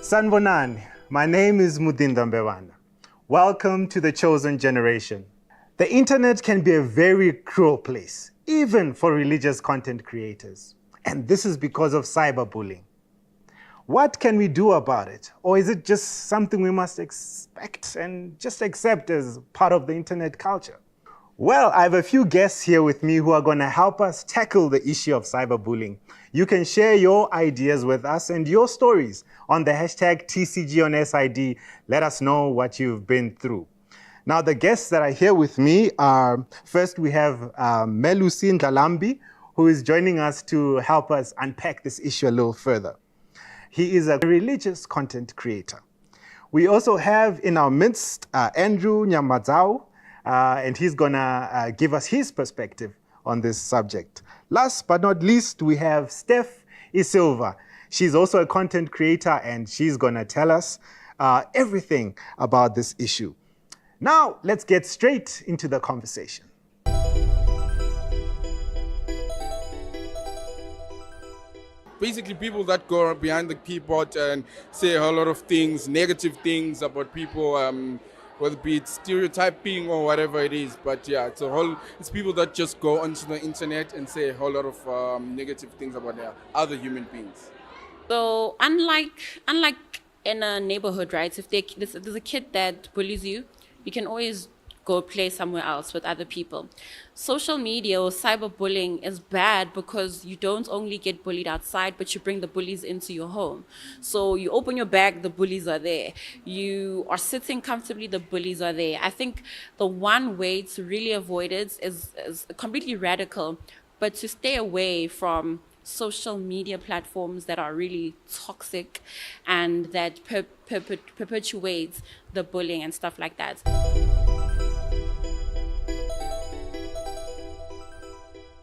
Sanbonani, my name is Mudinda Mbewana. Welcome to the Chosen Generation. The internet can be a very cruel place, even for religious content creators. And this is because of cyberbullying. What can we do about it? Or is it just something we must expect and just accept as part of the internet culture? Well, I have a few guests here with me who are going to help us tackle the issue of cyberbullying. You can share your ideas with us and your stories on the hashtag TCGOnSID. Let us know what you've been through. Now, the guests that are here with me are, first we have Melusi Ndlalambi, who is joining us to help us unpack this issue a little further. He is a religious content creator. We also have in our midst Andrew Nyamadzau, and he's gonna give us his perspective on this subject. Last but not least, we have Steph Isilva. She's also a content creator, and she's gonna tell us everything about this issue. Now, let's get straight into the conversation. Basically, people that go behind the keyboard and say a whole lot of things, negative things about people, whether it be stereotyping or whatever it is. But yeah, it's people that just go onto the internet and say a whole lot of negative things about other human beings. So unlike in a neighborhood, right? If there's a kid that bullies you, you can always go play somewhere else with other people. Social media or cyberbullying is bad because you don't only get bullied outside, but you bring the bullies into your home. So you open your bag, the bullies are there. You are sitting comfortably, the bullies are there. I think the one way to really avoid it is completely radical, but to stay away from social media platforms that are really toxic and that perpetuate the bullying and stuff like that.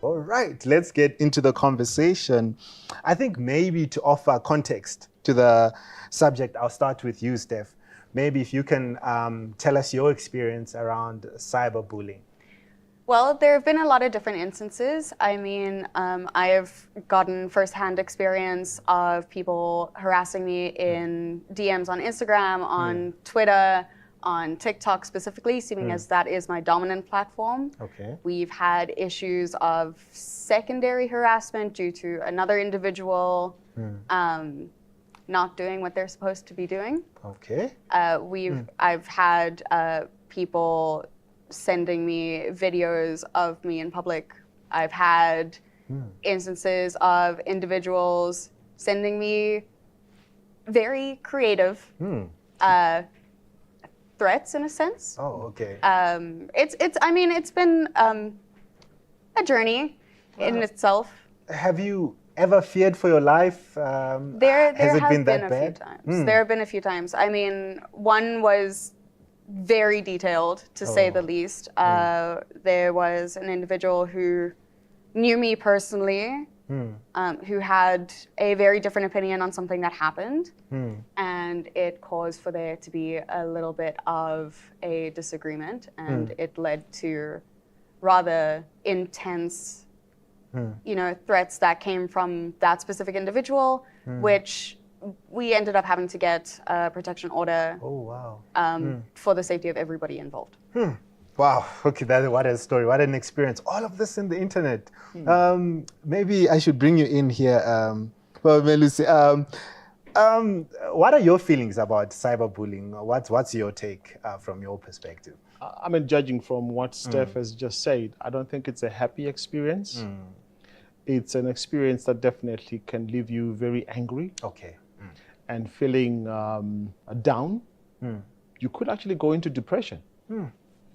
All right, let's get into the conversation. I think maybe to offer context to the subject, I'll start with you, Steph. Maybe if you can tell us your experience around cyberbullying. Well, there have been a lot of different instances. I mean, I have gotten firsthand experience of people harassing me in DMs on Instagram, on Twitter, on TikTok specifically, seeming as that is my dominant platform. Okay. We've had issues of secondary harassment due to another individual not doing what they're supposed to be doing. Okay. I've had people sending me videos of me in public. I've had instances of individuals sending me very creative threats, in a sense. Oh, okay. It's been a journey in itself. Have you ever feared for your life? There has it have been that a bad? few times. There have been a few times. I mean, one was very detailed, to say the least. There was an individual who knew me personally, who had a very different opinion on something that happened, and it caused for there to be a little bit of a disagreement, and it led to rather intense, threats that came from that specific individual, which we ended up having to get a protection order. Oh, wow. For the safety of everybody involved. Wow, okay, what a story, what an experience. All of this in the internet. Maybe I should bring you in here, Melusi. What are your feelings about cyberbullying? What's your take from your perspective? I mean, judging from what Steph has just said, I don't think it's a happy experience. It's an experience that definitely can leave you very angry. Okay. And feeling down. You could actually go into depression.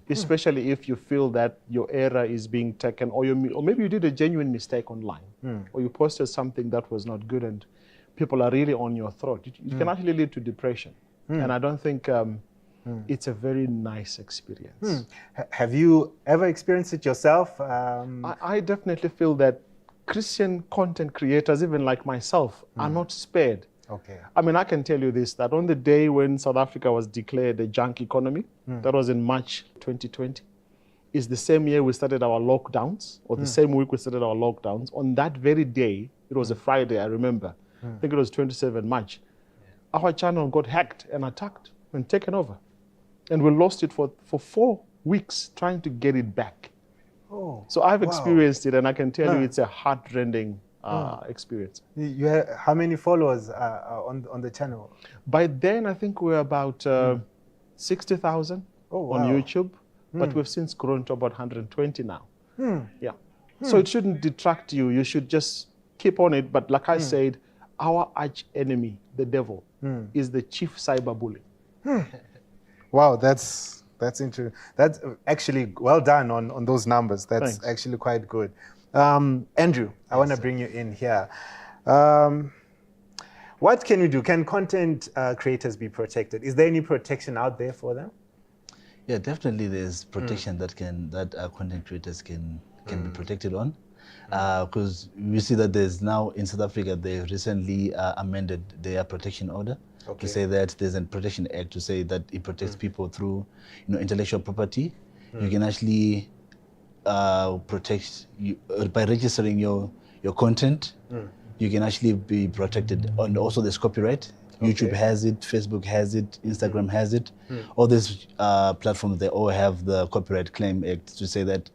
Especially if you feel that your error is being taken, or maybe you did a genuine mistake online, or you posted something that was not good and people are really on your throat. It can actually lead to depression. And I don't think it's a very nice experience. Have you ever experienced it yourself? I definitely feel that Christian content creators, even like myself, are not spared. Okay. I mean, I can tell you this, that on the day when South Africa was declared a junk economy, that was in March 2020, is the same year we started our lockdowns, or the same week we started our lockdowns. On that very day, it was a Friday, I remember, I think it was 27 March, our channel got hacked and attacked and taken over. And we lost it for 4 weeks trying to get it back. Oh, So I've wow. experienced it, and I can tell you it's a heart-rending experience. You have, how many followers on the channel? By then, I think we were about 60,000 Oh, on wow. YouTube, but we've since grown to about 120 now. Yeah. So it shouldn't detract you. You should just keep on it. But like I said, our arch enemy, the devil, is the chief cyberbully. Wow, that's interesting. That's actually well done on those numbers. That's Thanks. actually quite good. Andrew, I want to bring you in here. What can we do? Can content creators be protected? Is there any protection out there for them? Yeah, definitely there's protection that content creators can be protected on. Because we see that there's now in South Africa, they recently amended their protection order to say that there's a protection act to say that it protects people through, intellectual property. You can actually protect you by registering your content. You can actually be protected, and also there's copyright. YouTube has it, Facebook has it, Instagram has it. All these platforms, they all have the Copyright Claim Act to say that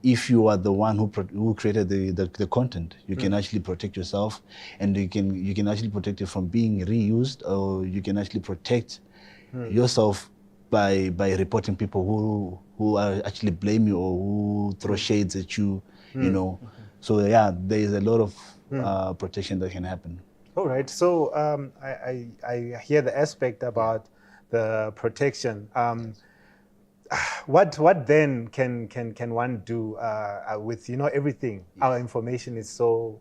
if you are the one who created the content, you can actually protect yourself, and you can actually protect it from being reused, or you can actually protect yourself by reporting people who are actually blame you or who throw shades at you, So yeah, there is a lot of protection that can happen. All right. So I hear the aspect about the protection. What then can one do with everything? Yes. Our information is so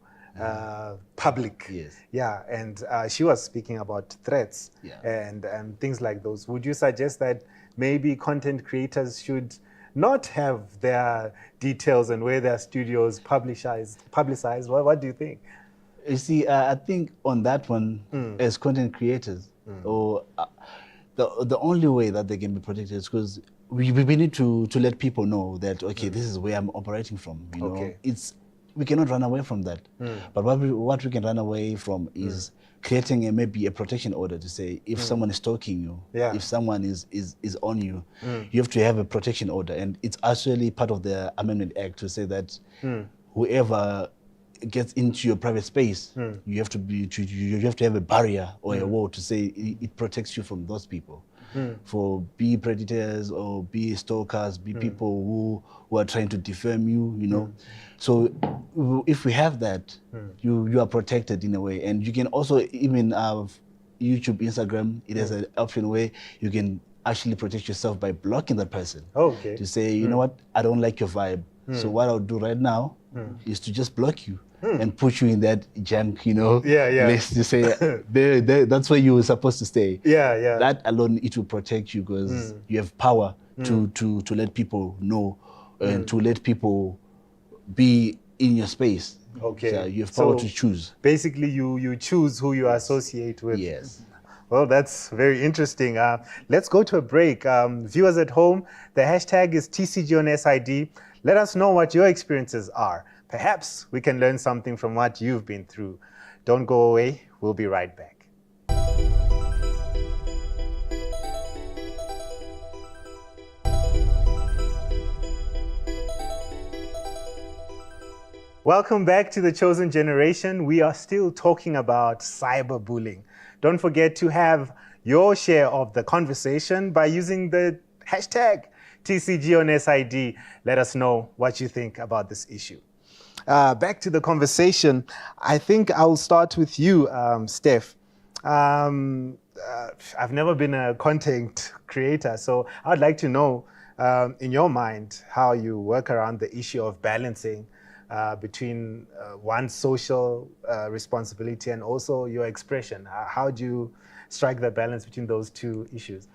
public. Yes. Yeah. And she was speaking about threats and things like those. Would you suggest that maybe content creators should not have their details and where their studios publicized? What do you think? You see, I think on that one, as content creators, or the only way that they can be protected is because we need to let people know that this is where I'm operating from. We cannot run away from that. But what we can run away from is creating maybe a protection order to say if someone is stalking you, if someone is on you, you have to have a protection order, and it's actually part of the Amendment Act to say that whoever gets into your private space, you have to have a barrier or a wall to say it protects you from those people. For be predators or be stalkers, be people who are trying to defame you, So if we have that, you are protected in a way. And you can also even have YouTube, Instagram, it has an option where you can actually protect yourself by blocking that person. Okay. To say, you know what, I don't like your vibe. So what I'll do right now is to just block you and put you in that junk, list to say that's where you were supposed to stay. Yeah. That alone, it will protect you because you have power to let people know and to let people be in your space. Okay. So you have power to choose. Basically, you choose who you associate with. Yes. Well, that's very interesting. Let's go to a break. Viewers at home, the hashtag is TCGOnSID. Let us know what your experiences are. Perhaps we can learn something from what you've been through. Don't go away. We'll be right back. Welcome back to The Chosen Generation. We are still talking about cyberbullying. Don't forget to have your share of the conversation by using the hashtag TCGOnSID. Let us know what you think about this issue. Back to the conversation. I think I'll start with you, Steph. I've never been a content creator, so I'd like to know, in your mind, how you work around the issue of balancing between one's social responsibility and also your expression. How do you strike the balance between those two issues?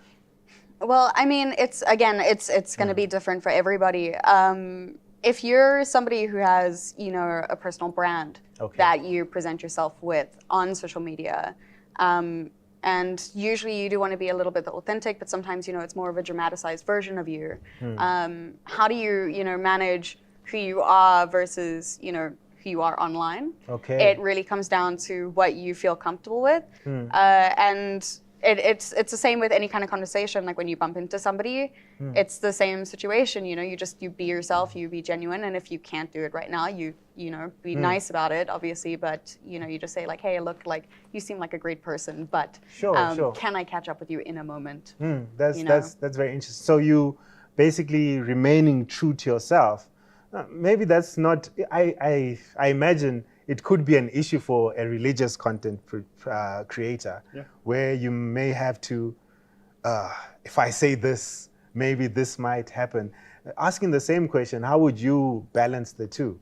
Well, I mean, it's going to be different for everybody. If you're somebody who has, a personal brand that you present yourself with on social media, and usually you do want to be a little bit authentic, but sometimes, it's more of a dramatized version of you. How do you, manage who you are versus, who you are online. Okay. It really comes down to what you feel comfortable with. And it's the same with any kind of conversation. Like when you bump into somebody, it's the same situation. You know, you be yourself, you be genuine, and if you can't do it right now, you know, be nice about it, obviously. But you know, you just say like, hey, look, like you seem like a great person, but Sure. can I catch up with you in a moment? That's you know? that's very interesting. So you basically remaining true to yourself. Maybe that's not. I imagine it could be an issue for a religious content creator, where you may have to. If I say this, maybe this might happen. Asking the same question, how would you balance the two?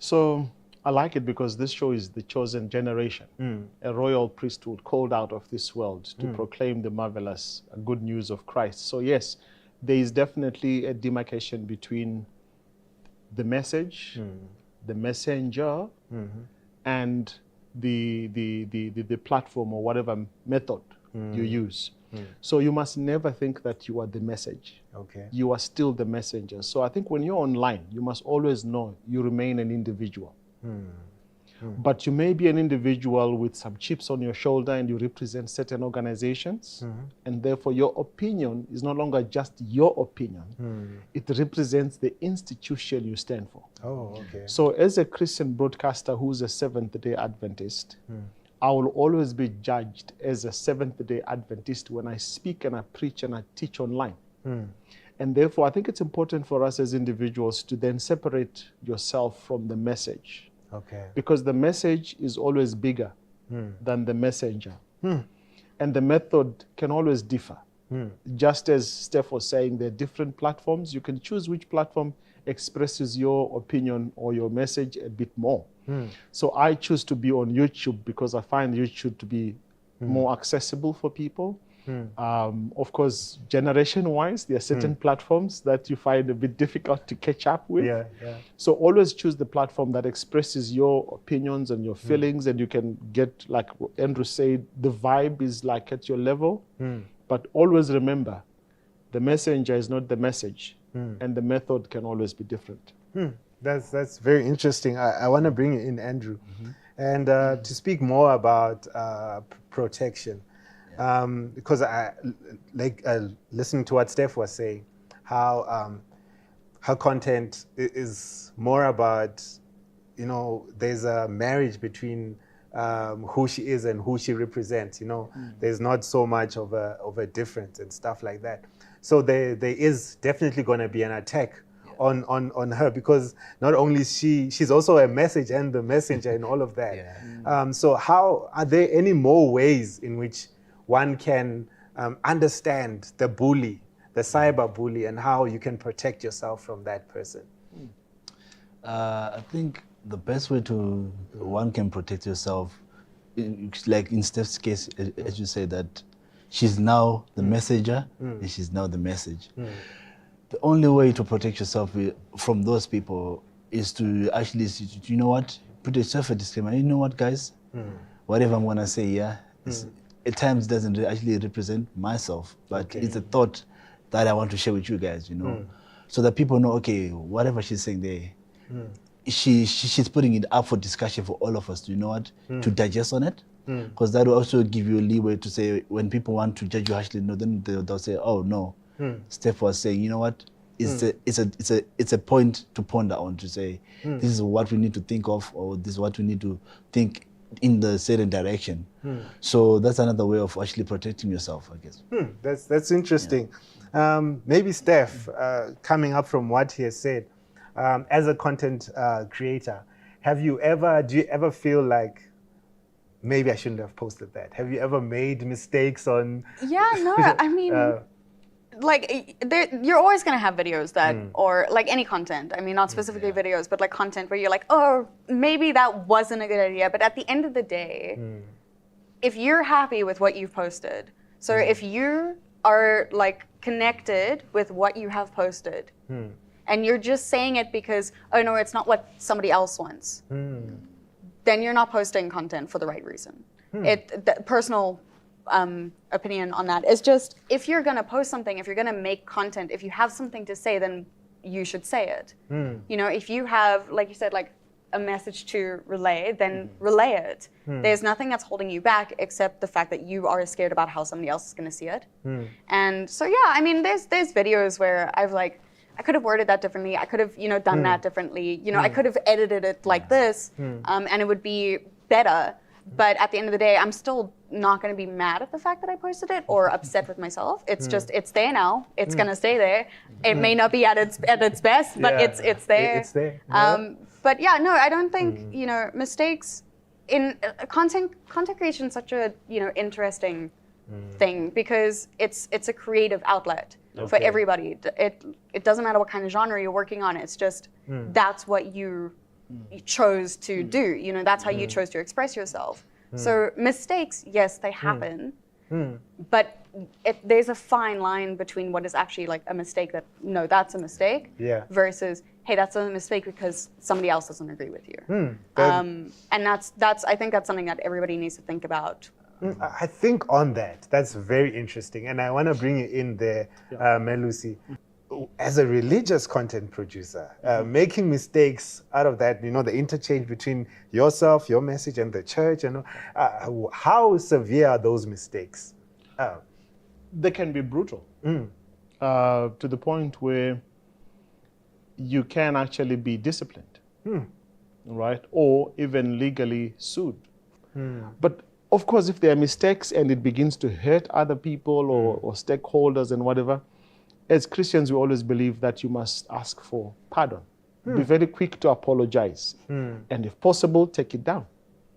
So I like it because this show is the chosen generation, a royal priesthood called out of this world to proclaim the marvelous good news of Christ. So yes, there is definitely a demarcation between the message, the messenger, and the platform or whatever method you use. So you must never think that you are the message. Okay. You are still the messenger. So I think when you're online, you must always know you remain an individual. But you may be an individual with some chips on your shoulder and you represent certain organizations. And therefore your opinion is no longer just your opinion. It represents the institution you stand for. Oh, okay. So as a Christian broadcaster who's a Seventh-day Adventist, I will always be judged as a Seventh-day Adventist when I speak and I preach and I teach online. And therefore, I think it's important for us as individuals to then separate yourself from the message. Okay. Because the message is always bigger than the messenger. And the method can always differ. Just as Steph was saying, there are different platforms. You can choose which platform expresses your opinion or your message a bit more. So I choose to be on YouTube because I find YouTube to be more accessible for people. Of course, generation-wise, there are certain platforms that you find a bit difficult to catch up with. Yeah. So always choose the platform that expresses your opinions and your feelings, and you can get, like Andrew said, the vibe is like at your level. But always remember, the messenger is not the message, and the method can always be different. That's very interesting. I want to bring in Andrew, and to speak more about protection. Because I like listening to what Steph was saying, how her content is more about, you know, there's a marriage between who she is and who she represents. You know, there's not so much of a difference and stuff like that. So there is definitely going to be an attack on her, because not only she's also a message and the messenger and all of that. So how are there any more ways in which one can understand the bully, the cyber bully, and how you can protect yourself from that person? I think the best way to one can protect yourself, like in Steph's case, as you say, that she's now the messenger and she's now the message. The only way to protect yourself from those people is to actually, you know what, put yourself a disclaimer. You know what, guys, whatever I'm gonna say, at times doesn't actually represent myself, but it's a thought that I want to share with you guys, you know, so that people know, okay, whatever she's saying there, she's putting it up for discussion for all of us, you know what, to digest on it, because that will also give you a leeway to say, when people want to judge you harshly, no, then they'll say, oh no, Steph was saying, you know what, it's a point to ponder on, to say, this is what we need to think of, or this is what we need to think in the certain direction. So that's another way of actually protecting yourself, I guess. That's interesting. Maybe Steph, coming up from what he has said, as a content creator, do you ever feel like, maybe I shouldn't have posted that? Have you ever made mistakes on? Yeah, no, I mean, like you're always going to have videos that, or like any content, I mean, not specifically videos, but like content where you're like, oh, maybe that wasn't a good idea. But at the end of the day, if you're happy with what you've posted, so if you are like connected with what you have posted, and you're just saying it because, oh no, it's not what somebody else wants, then you're not posting content for the right reason. The personal opinion on that is just, if you're gonna post something, if you're gonna make content, if you have something to say, then you should say it. You know, if you have, like you said, like a message to relay, then relay it. There's nothing that's holding you back except the fact that you are scared about how somebody else is going to see it. And so, yeah, I mean, there's videos where I've like, I could have worded that differently. I could have, you know, done that differently. You know, I could have edited it like this, and it would be better. But at the end of the day, I'm still not going to be mad at the fact that I posted it or upset with myself. It's just, it's there now. It's going to stay there. It may not be at its best, but it's there. It's there. Yeah. But yeah, no, I don't think, you know, mistakes in content creation is such a, you know, interesting thing because it's a creative outlet for everybody. It doesn't matter what kind of genre you're working on. It's just that's what you chose to do. You know, that's how you chose to express yourself. So mistakes, yes, they happen, but there's a fine line between what is actually like a mistake that, no, that's a mistake, versus, hey, that's a mistake because somebody else doesn't agree with you. And that's I think that's something that everybody needs to think about. I think on that's very interesting. And I want to bring you in there, Melusi. As a religious content producer, making mistakes out of that, you know, the interchange between yourself, your message, and the church, and how severe are those mistakes? They can be brutal to the point where you can actually be disciplined, right? Or even legally sued. But of course, if there are mistakes and it begins to hurt other people or stakeholders and whatever, as Christians, we always believe that you must ask for pardon. Be very quick to apologize. And if possible, take it down.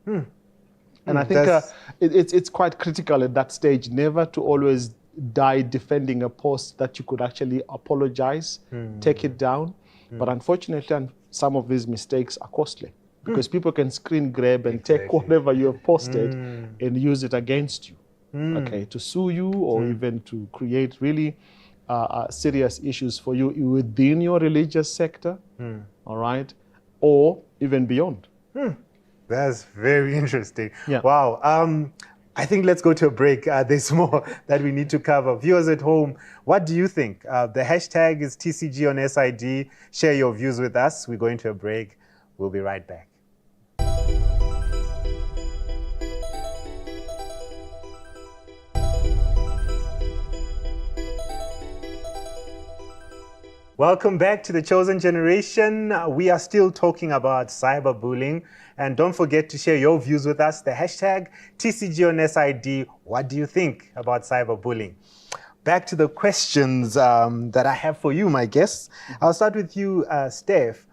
And I think it's quite critical at that stage, never to always die defending a post that you could actually apologize, take it down. But unfortunately, some of these mistakes are costly because people can screen grab and take whatever you have posted and use it against you, okay, to sue you or even to create really serious issues for you within your religious sector, all right, or even beyond. That's very interesting. Yeah. Wow. I think let's go to a break. There's more that we need to cover. Viewers at home, what do you think? The hashtag is TCG on SID. Share your views with us. We're going to a break. We'll be right back. Welcome back to The Chosen Generation. We are still talking about cyberbullying. And don't forget to share your views with us. The hashtag TCG on SID. What do you think about cyberbullying? Back to the questions that I have for you, my guests. I'll start with you, Steph.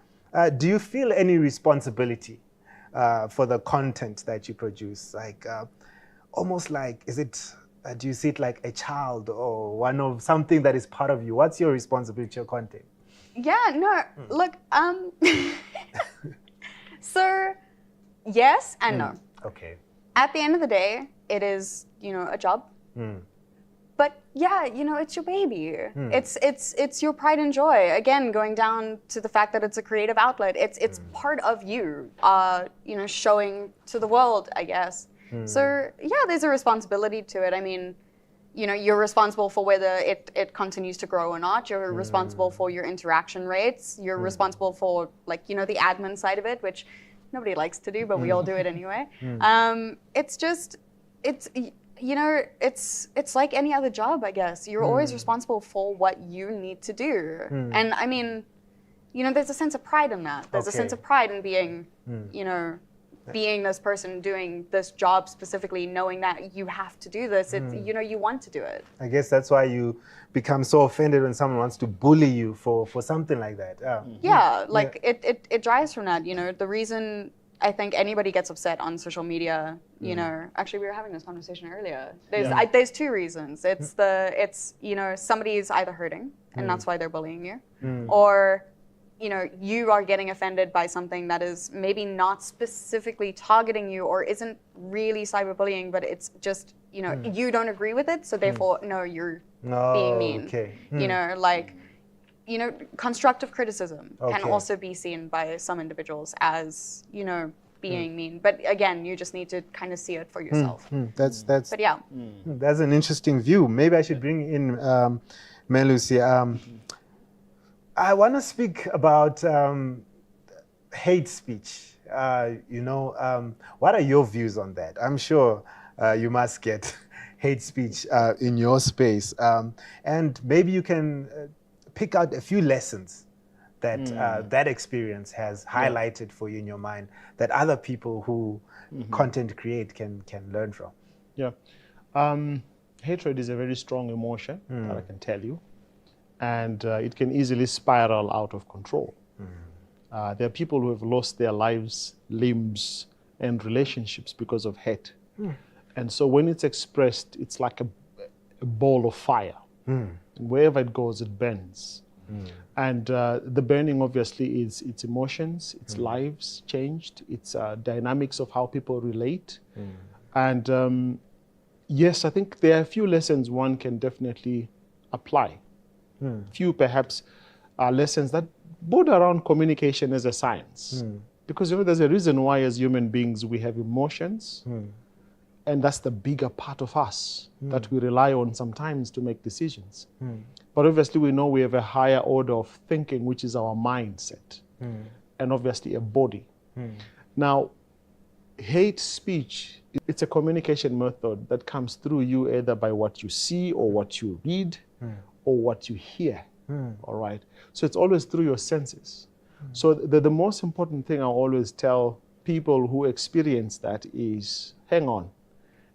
Do you feel any responsibility for the content that you produce? Like, almost like, do you see it like a child or one of something that is part of you? What's your responsibility to your content? Yeah, no, look, so yes and no. Okay. At the end of the day, it is, you know, a job. But yeah, you know, it's your baby. It's your pride and joy. Again, going down to the fact that it's a creative outlet. It's part of you, you know, showing to the world, I guess. So yeah, there's a responsibility to it. I mean, you know, you're responsible for whether it continues to grow or not. You're responsible for your interaction rates. You're responsible for, like, you know, the admin side of it, which nobody likes to do, but we all do it anyway. It's just, you know, it's like any other job, I guess. You're always responsible for what you need to do. And I mean, you know, there's a sense of pride in that. There's a sense of pride in being, you know, being this person doing this job specifically, knowing that you have to do this. It's, you know, you want to do it. I guess that's why you become so offended when someone wants to bully you for something like that. Yeah, like it drives from that. You know, the reason I think anybody gets upset on social media, you know, actually we were having this conversation earlier. There's two reasons. It's you know, somebody's either hurting and that's why they're bullying you, or you know, you are getting offended by something that is maybe not specifically targeting you or isn't really cyberbullying, but it's just, you know, you don't agree with it, so therefore, no, you're being mean. Okay. You know, like, you know, constructive criticism can also be seen by some individuals as, you know, being mean. But again, you just need to kind of see it for yourself. But yeah. That's an interesting view. Maybe I should bring in Melusi. I want to speak about hate speech. What are your views on that? I'm sure you must get hate speech in your space. And maybe you can pick out a few lessons that that experience has highlighted for you in your mind that other people who content create can learn from. Yeah. Hatred is a very strong emotion, that I can tell you. And it can easily spiral out of control. There are people who have lost their lives, limbs, and relationships because of hate. And so when it's expressed, it's like a ball of fire. And wherever it goes, it burns. And the burning, obviously, is its emotions, its lives changed, its dynamics of how people relate. And yes, I think there are a few lessons one can definitely apply. Few, perhaps, lessons that border around communication as a science. Because, there's a reason why, as human beings, we have emotions. And that's the bigger part of us that we rely on sometimes to make decisions. But obviously, we know we have a higher order of thinking, which is our mindset. And obviously, a body. Now, hate speech, it's a communication method that comes through you either by what you see or what you read or what you hear. All right. So it's always through your senses. So the most important thing I always tell people who experience that is, hang on,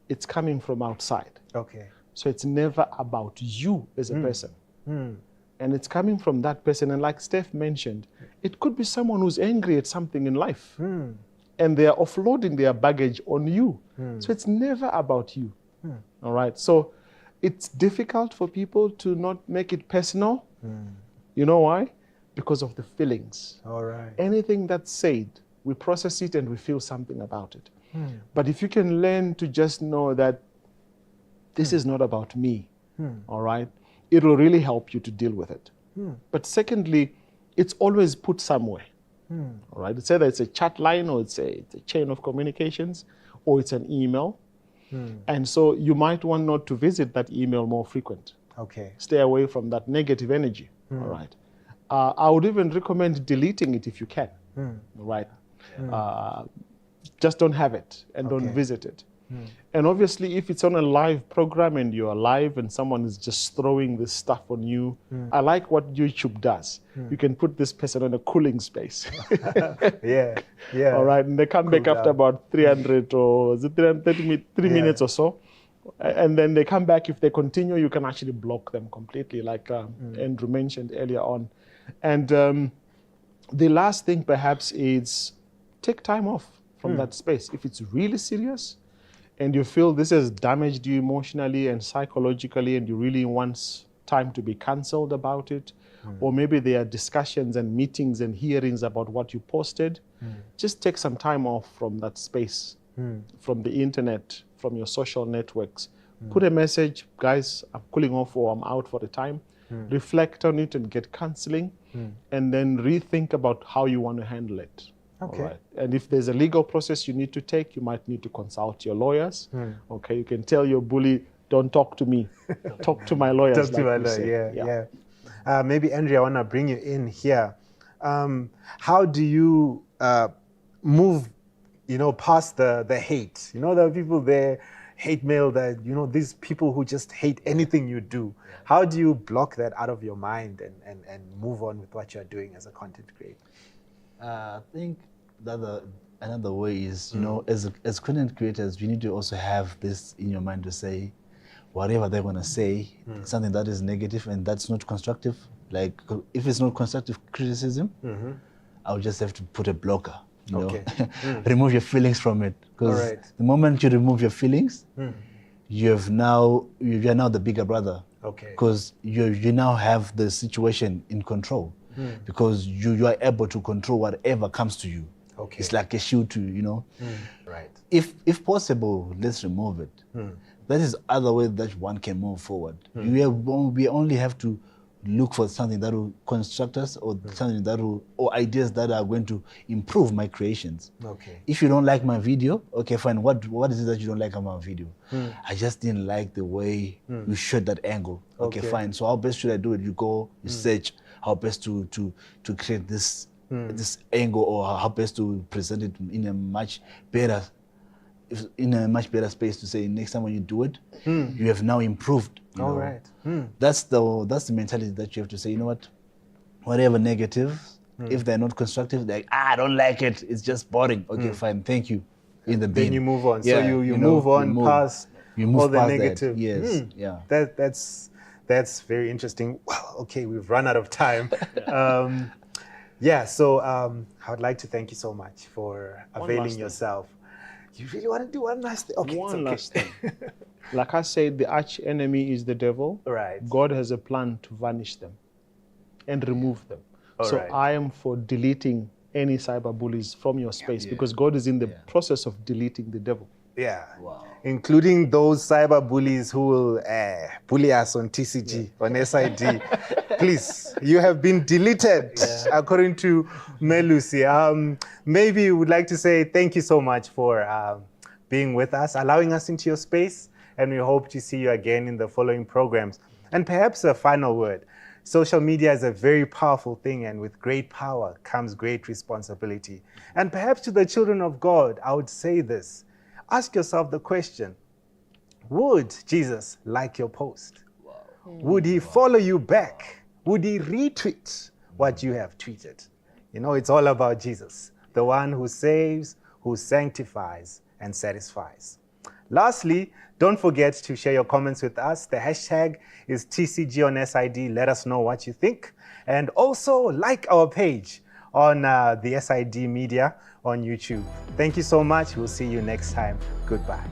it's coming from outside. Okay. So it's never about you as a person. And it's coming from that person. And like Steph mentioned, it could be someone who's angry at something in life. And they are offloading their baggage on you. So it's never about you. All right. So it's difficult for people to not make it personal. You know why? Because of the feelings. All right. Anything that's said, we process it and we feel something about it. But if you can learn to just know that this is not about me, all right, it will really help you to deal with it. But secondly, it's always put somewhere. All right. It's either it's a chat line or it's a chain of communications or it's an email. And so you might want not to visit that email more frequent. Okay. Stay away from that negative energy. All right. I would even recommend deleting it if you can. All right. Just don't have it and don't visit it. And obviously, if it's on a live program and you're live and someone is just throwing this stuff on you, I like what YouTube does. You can put this person in a cooling space. Yeah. All right. And they come back after about 300 or is it 3 minutes or so. And then they come back. If they continue, you can actually block them completely, like Andrew mentioned earlier on. And the last thing perhaps is take time off from that space. If it's really serious and you feel this has damaged you emotionally and psychologically and you really want time to be cancelled about it, or maybe there are discussions and meetings and hearings about what you posted, just take some time off from that space, from the internet, from your social networks. Put a message, guys, I'm cooling off or I'm out for the time. Reflect on it and get counseling, and then rethink about how you want to handle it. Okay. All right. And if there's a legal process you need to take, you might need to consult your lawyers. Okay, you can tell your bully, don't talk to me, talk to my lawyers. Talk to my lawyer, yeah. Maybe, Andrea, I want to bring you in here. How do you move, past the hate? There are people there, hate mail that, these people who just hate anything you do. How do you block that out of your mind and move on with what you're doing as a content creator? I think that another way is, as content creators, we need to also have this in your mind to say, whatever they're going to say, something that is negative and that's not constructive. Like, if it's not constructive criticism, I'll just have to put a blocker. Remove your feelings from it. Because the moment you remove your feelings, you're now the bigger brother. Okay. Because you now have the situation in control. Because you are able to control whatever comes to you. Okay. It's like a shield to, Right. If possible, let's remove it. That is other way that one can move forward. We only have to look for something that will construct us or something that will, or ideas that are going to improve my creations. Okay. If you don't like my video, okay, fine. What is it that you don't like about my video? I just didn't like the way you shot that angle. Okay, fine. So how best should I do it? You go, you search. how best to create this this angle, or how best to present it in a much better space to say next time when you do it, you have now improved. You All know? right. That's the mentality that you have to say, you know what, whatever negative, if they're not constructive, they're like, I don't like it, it's just boring. Okay, fine, thank you. In the bin. Then you move on. Yeah, So you know, move on past you move all the past that. negative. Yes, yeah. That's very interesting. Well, okay, we've run out of time. So I would like to thank you so much for availing last thing. yourself. You really want to do one last thing? Okay, One it's okay. last thing. Like I said, the arch enemy is the devil. Right. God has a plan to vanish them and remove them. So right. I am for deleting any cyber bullies from your space because God is in the process of deleting the devil. Yeah. Wow. Including those cyber bullies who will bully us on TCG, on SID. Please, you have been deleted, according to Melusi. Maybe you would like to say thank you so much for being with us, allowing us into your space, and we hope to see you again in the following programs. And perhaps a final word. Social media is a very powerful thing, and with great power comes great responsibility. And perhaps to the children of God, I would say this. Ask yourself the question, would Jesus like your post? Wow. Would he follow you back? Would he retweet what you have tweeted? You know, it's all about Jesus, the one who saves, who sanctifies, and satisfies. Lastly, don't forget to share your comments with us. The hashtag is TCG on SID. Let us know what you think. And also like our page on the SID Media on YouTube. Thank you so much. We'll see you next time. Goodbye.